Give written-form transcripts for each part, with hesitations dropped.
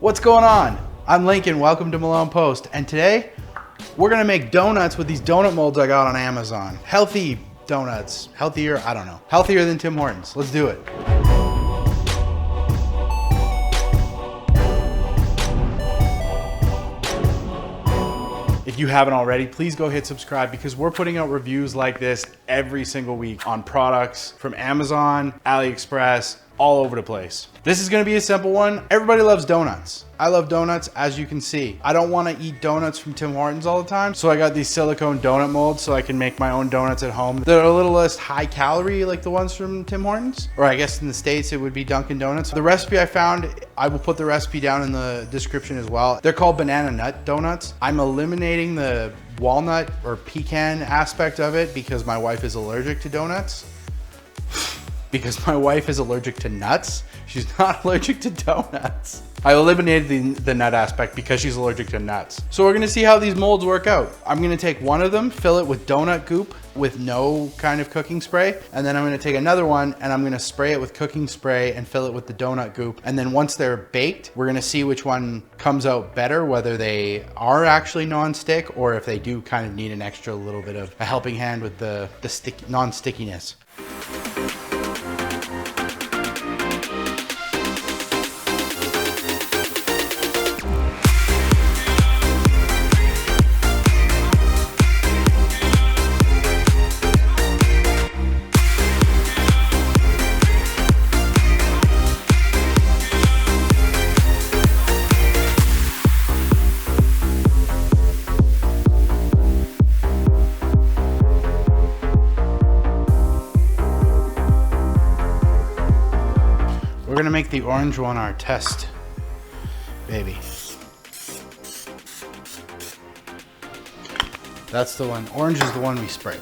What's going on? I'm Lincoln, welcome to Malone Post, and today we're gonna make donuts with these donut molds I got on Amazon. Healthy donuts, healthier, I don't know. Healthier than Tim Hortons, let's do it. If you haven't already, please go hit subscribe because we're putting out reviews like this every single week on products from Amazon, AliExpress, all over the place. This is gonna be a simple one. Everybody loves donuts. I love donuts, as you can see. I don't wanna eat donuts from Tim Hortons all the time, so I got these silicone donut molds so I can make my own donuts at home. They're a little less high calorie like the ones from Tim Hortons, or I guess in the States it would be Dunkin' Donuts. The recipe I found, I will put the recipe down in the description as well. They're called banana nut donuts. I'm eliminating the walnut or pecan aspect of it because my wife is allergic to donuts. Because my wife is allergic to nuts. She's not allergic to donuts. I eliminated the nut aspect because she's allergic to nuts. So we're gonna see how these molds work out. I'm gonna take one of them, fill it with donut goop with no kind of cooking spray. And then I'm gonna take another one and I'm gonna spray it with cooking spray and fill it with the donut goop. And then once they're baked, we're gonna see which one comes out better, whether they are actually non-stick or if they do kind of need an extra little bit of a helping hand with the non-stickiness. We're gonna make the orange one our test, baby. That's the one. Orange is the one we sprayed.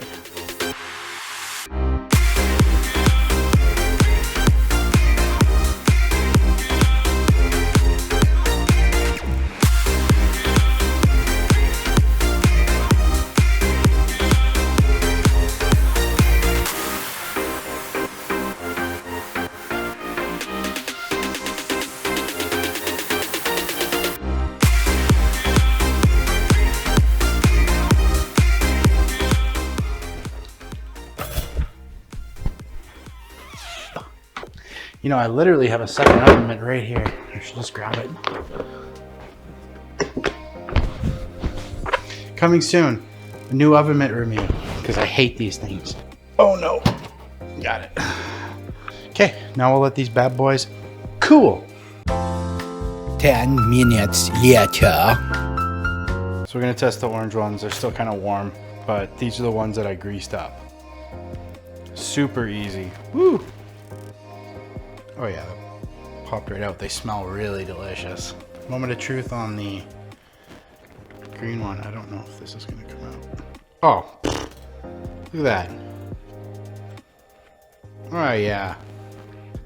You know, I literally have a second oven mitt right here. I should just grab it. Coming soon, a new oven mitt review, because I hate these things. Oh no, got it. Okay, now we'll let these bad boys cool. 10 minutes later. So we're gonna test the orange ones. They're still kind of warm, but these are the ones that I greased up. Super easy. Woo! Oh yeah, that popped right out. They smell really delicious. Moment of truth on the green one. I don't know if this is gonna come out. Oh, look at that. Oh yeah.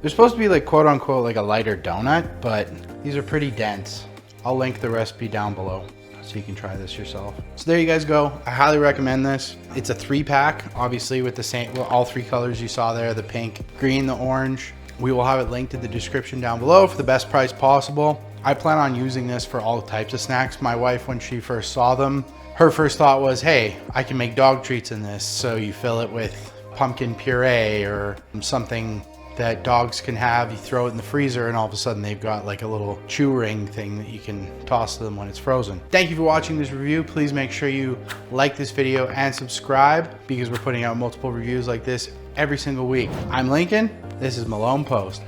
They're supposed to be like quote unquote like a lighter donut, but these are pretty dense. I'll link the recipe down below so you can try this yourself. So there you guys go. I highly recommend this. It's a 3-pack, obviously with the same, well, all 3 colors you saw there, the pink, green, the orange. We will have it linked in the description down below for the best price possible. I plan on using this for all types of snacks. My wife, when she first saw them, her first thought was, hey, I can make dog treats in this. So you fill it with pumpkin puree or something that dogs can have. You throw it in the freezer and all of a sudden they've got like a little chew ring thing that you can toss to them when it's frozen. Thank you for watching this review. Please make sure you like this video and subscribe because we're putting out multiple reviews like this every single week. I'm Lincoln. This is Malone Post.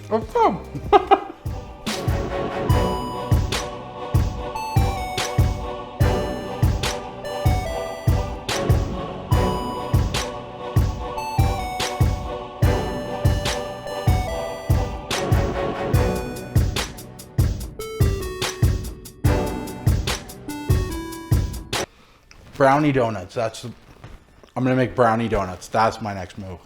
Oh, brownie donuts. I'm gonna make brownie donuts. That's my next move.